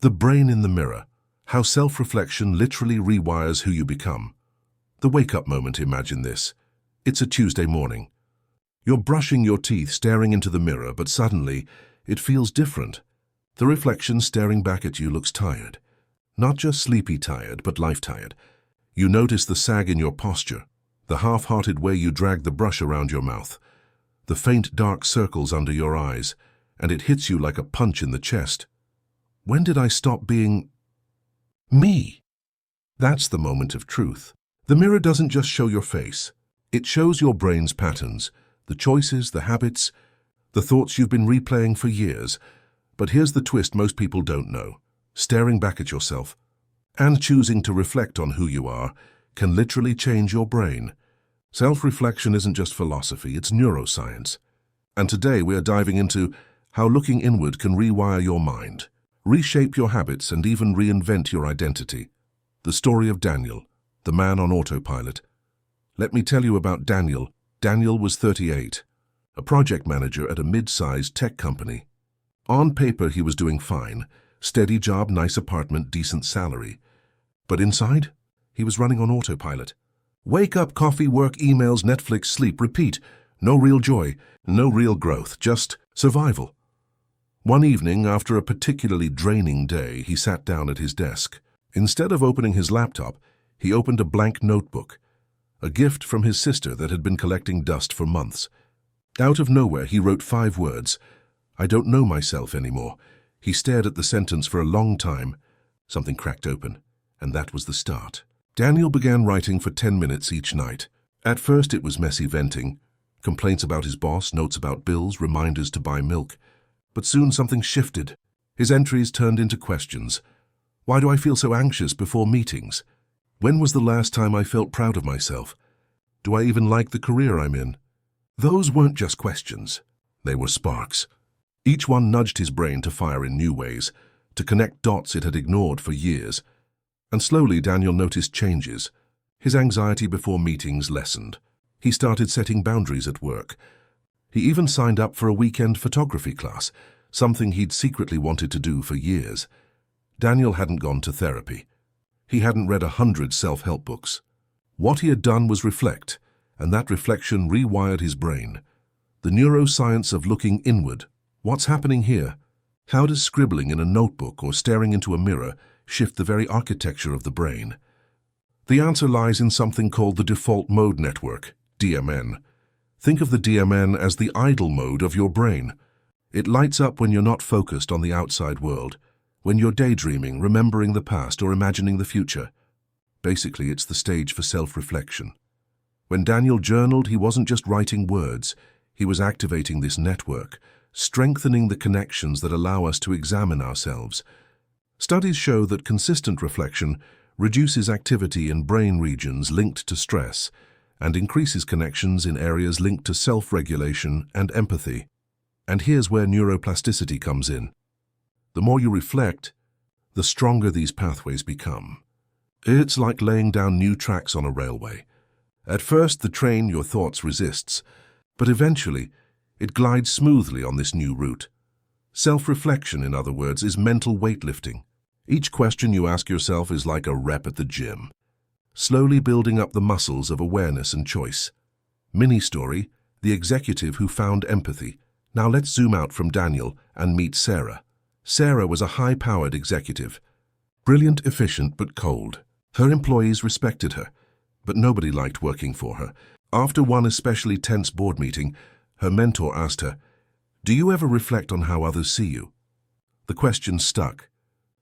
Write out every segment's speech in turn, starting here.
The brain in the mirror. How self-reflection literally rewires who you become. The wake-up moment, imagine this. It's a Tuesday morning. You're brushing your teeth, staring into the mirror, but suddenly, it feels different. The reflection staring back at you looks tired. Not just sleepy tired, but life-tired. You notice the sag in your posture, the half-hearted way you drag the brush around your mouth, the faint dark circles under your eyes, and it hits you like a punch in the chest. When did I stop being me? That's the moment of truth. The mirror doesn't just show your face. It shows your brain's patterns, the choices, the habits, the thoughts you've been replaying for years. But here's the twist most people don't know. Staring back at yourself and choosing to reflect on who you are can literally change your brain. Self-reflection isn't just philosophy, it's neuroscience. And today we are diving into how looking inward can rewire your mind, reshape your habits, and even reinvent your identity. The story of Daniel, the man on autopilot. Let me tell you about Daniel. Daniel was 38, a project manager at a mid-sized tech company. On paper, he was doing fine. Steady job, nice apartment, decent salary. But inside, he was running on autopilot. Wake up, coffee, work, emails, Netflix, sleep, repeat. No real joy, no real growth, just survival. One evening, after a particularly draining day, he sat down at his desk. Instead of opening his laptop, he opened a blank notebook, a gift from his sister that had been collecting dust for months. Out of nowhere, he wrote 5 words. I don't know myself anymore. He stared at the sentence for a long time. Something cracked open, and that was the start. Daniel began writing for 10 minutes each night. At first, it was messy venting, complaints about his boss, notes about bills, reminders to buy milk. But soon something shifted. His entries turned into questions. Why do I feel so anxious before meetings? When was the last time I felt proud of myself? Do I even like the career I'm in? Those weren't just questions. They were sparks. Each one nudged his brain to fire in new ways, to connect dots it had ignored for years. And slowly Daniel noticed changes. His anxiety before meetings lessened. He started setting boundaries at work. He even signed up for a weekend photography class, something he'd secretly wanted to do for years. Daniel hadn't gone to therapy. He hadn't read 100 self-help books. What he had done was reflect, and that reflection rewired his brain. The neuroscience of looking inward. What's happening here? How does scribbling in a notebook or staring into a mirror shift the very architecture of the brain? The answer lies in something called the default mode network, DMN. Think of the DMN as the idle mode of your brain. It lights up when you're not focused on the outside world, when you're daydreaming, remembering the past, or imagining the future. Basically, it's the stage for self-reflection. When Daniel journaled, he wasn't just writing words. He was activating this network, strengthening the connections that allow us to examine ourselves. Studies show that consistent reflection reduces activity in brain regions linked to stress and increases connections in areas linked to self-regulation and empathy. And here's where neuroplasticity comes in. The more you reflect, the stronger these pathways become. It's like laying down new tracks on a railway. At first, the train, your thoughts, resists, but eventually, it glides smoothly on this new route. Self-reflection, in other words, is mental weightlifting. Each question you ask yourself is like a rep at the gym, slowly building up the muscles of awareness and choice. Mini-story, the executive who found empathy. Now let's zoom out from Daniel and meet Sarah. Sarah was a high-powered executive. Brilliant, efficient, but cold. Her employees respected her, but nobody liked working for her. After one especially tense board meeting, her mentor asked her, "Do you ever reflect on how others see you?" The question stuck.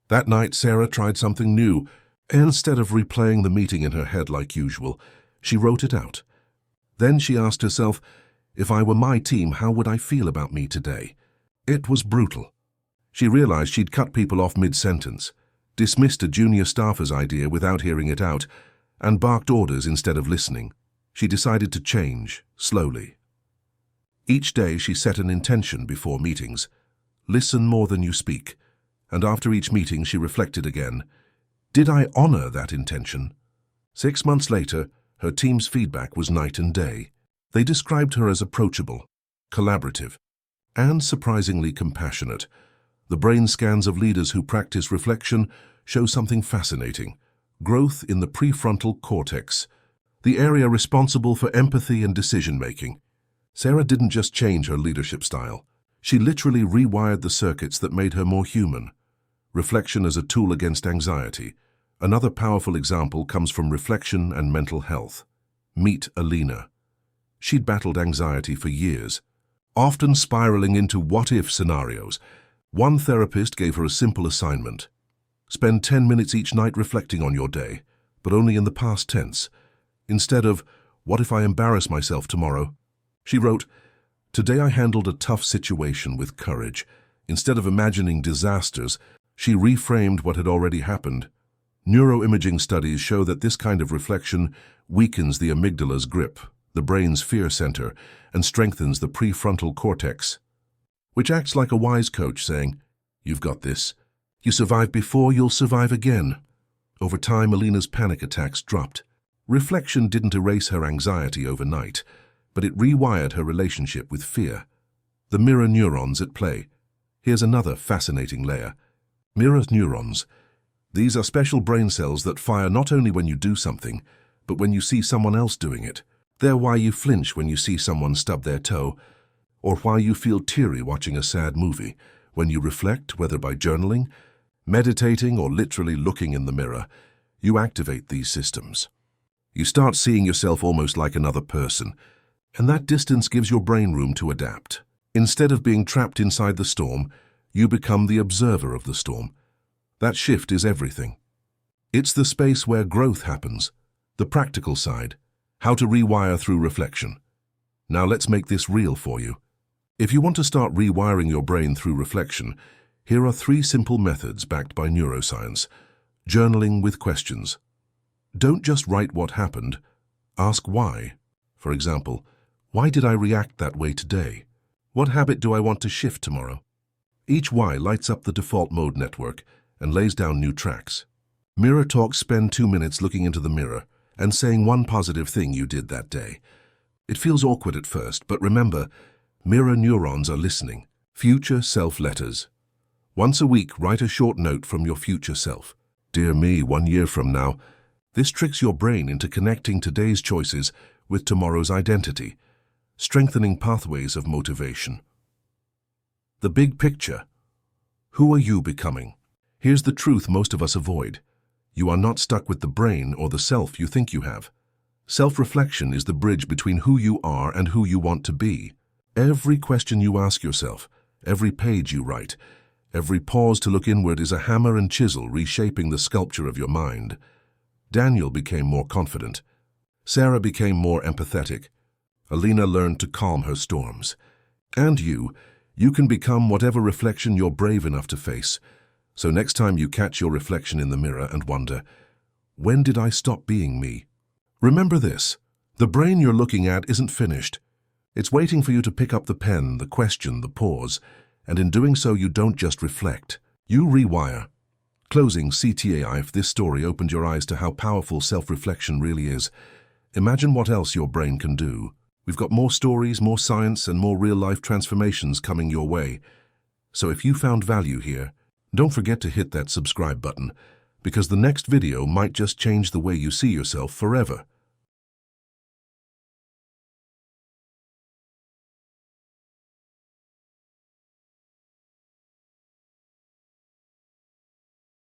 That night, Sarah tried something new. Instead of replaying the meeting in her head like usual, she wrote it out. Then she asked herself, if I were my team, how would I feel about me today? It was brutal. She realized she'd cut people off mid-sentence, dismissed a junior staffer's idea without hearing it out, and barked orders instead of listening. She decided to change, slowly. Each day she set an intention before meetings. Listen more than you speak. And after each meeting she reflected again. Did I honor that intention? 6 months later, her team's feedback was night and day. They described her as approachable, collaborative, and surprisingly compassionate. The brain scans of leaders who practice reflection show something fascinating: growth in the prefrontal cortex, the area responsible for empathy and decision-making. Sarah didn't just change her leadership style. She literally rewired the circuits that made her more human. Reflection as a tool against anxiety. Another powerful example comes from reflection and mental health. Meet Alina. She'd battled anxiety for years, often spiraling into what-if scenarios. One therapist gave her a simple assignment: spend 10 minutes each night reflecting on your day, but only in the past tense. Instead of, "What if I embarrass myself tomorrow?" she wrote, "Today I handled a tough situation with courage." Instead of imagining disasters, she reframed what had already happened. Neuroimaging studies show that this kind of reflection weakens the amygdala's grip, the brain's fear center, and strengthens the prefrontal cortex, which acts like a wise coach saying, "You've got this. You survived before, you'll survive again." Over time, Alina's panic attacks dropped. Reflection didn't erase her anxiety overnight, but it rewired her relationship with fear. The mirror neurons at play. Here's another fascinating layer. Mirror neurons. These are special brain cells that fire not only when you do something, but when you see someone else doing it. They're why you flinch when you see someone stub their toe, or why you feel teary watching a sad movie. When you reflect, whether by journaling, meditating, or literally looking in the mirror, you activate these systems. You start seeing yourself almost like another person, and that distance gives your brain room to adapt. Instead of being trapped inside the storm, you become the observer of the storm. That shift is everything. It's the space where growth happens, the practical side, how to rewire through reflection. Now let's make this real for you. If you want to start rewiring your brain through reflection, here are 3 simple methods backed by neuroscience. Journaling with questions. Don't just write what happened, ask why. For example, why did I react that way today? What habit do I want to shift tomorrow? Each why lights up the default mode network and lays down new tracks. Mirror talks. Spend 2 minutes looking into the mirror and saying one positive thing you did that day. It feels awkward at first, but remember, mirror neurons are listening. Future self letters. Once a week, write a short note from your future self. "Dear me, 1 year from now." This tricks your brain into connecting today's choices with tomorrow's identity, strengthening pathways of motivation. The big picture. Who are you becoming? Here's the truth most of us avoid. You are not stuck with the brain or the self you think you have. Self-reflection is the bridge between who you are and who you want to be. Every question you ask yourself, every page you write, every pause to look inward is a hammer and chisel reshaping the sculpture of your mind. Daniel became more confident. Sarah became more empathetic. Alina learned to calm her storms. And you can become whatever reflection you're brave enough to face. So next time you catch your reflection in the mirror and wonder, when did I stop being me? Remember this, the brain you're looking at isn't finished. It's waiting for you to pick up the pen, the question, the pause, and in doing so you don't just reflect, you rewire. Closing CTAI. If this story opened your eyes to how powerful self-reflection really is, imagine what else your brain can do. We've got more stories, more science, and more real-life transformations coming your way. So if you found value here, don't forget to hit that subscribe button, because the next video might just change the way you see yourself forever.